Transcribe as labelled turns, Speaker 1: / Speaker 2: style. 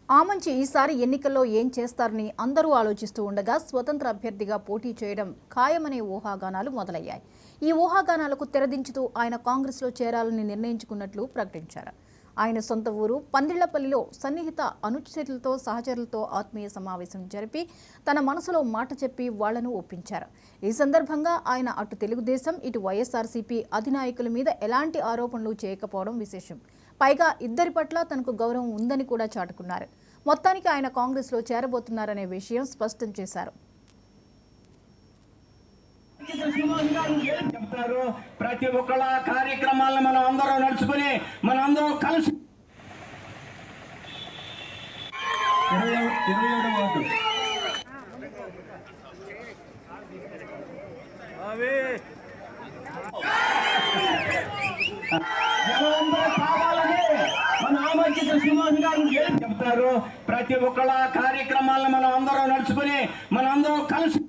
Speaker 1: ఆమంచి ఈసారి ఎన్నికల్లో ఏం చేస్తారని అందరూ ఆలోచిస్తూ ఉండగా స్వతంత్ర అభ్యర్థిగా పోటీ చేయడం ఖాయమనే ఊహాగానాలు మొదలయ్యాయి. ఈ ఊహాగానాలకు తెరదించుతూ ఆయన కాంగ్రెస్లో చేరాలని నిర్ణయించుకున్నట్లు ప్రకటించారు. ఆయన సొంత ఊరు పందిళ్లపల్లిలో సన్నిహిత అనుచరులతో సహచరులతో ఆత్మీయ సమావేశం జరిపి తన మనసులో మాట చెప్పి వాళ్లను ఒప్పించారు. ఈ సందర్భంగా ఆయన అటు తెలుగుదేశం ఇటు వైఎస్ఆర్సీపీ అధినాయకుల మీద ఎలాంటి ఆరోపణలు చేయకపోవడం విశేషం. పైగా ఇద్దరి పట్ల తనకు గౌరవం ఉందని కూడా చాటుకున్నారు. మొత్తానికి ఆయన కాంగ్రెస్లో చేరబోతున్నారనే విషయం స్పష్టం చేశారు.
Speaker 2: ప్రతి ఒక్కళ్ళ కార్యక్రమాలను మనం అందరం నడుచుకుని మనందరం కలిసి 27వ వార్డు మన ఆమంచి శ్రీనివాస్ గారు చెప్తారు. ప్రతి ఒక్కళ్ళ కార్యక్రమాలను మనం అందరం నడుచుకుని మనందరం కలిసి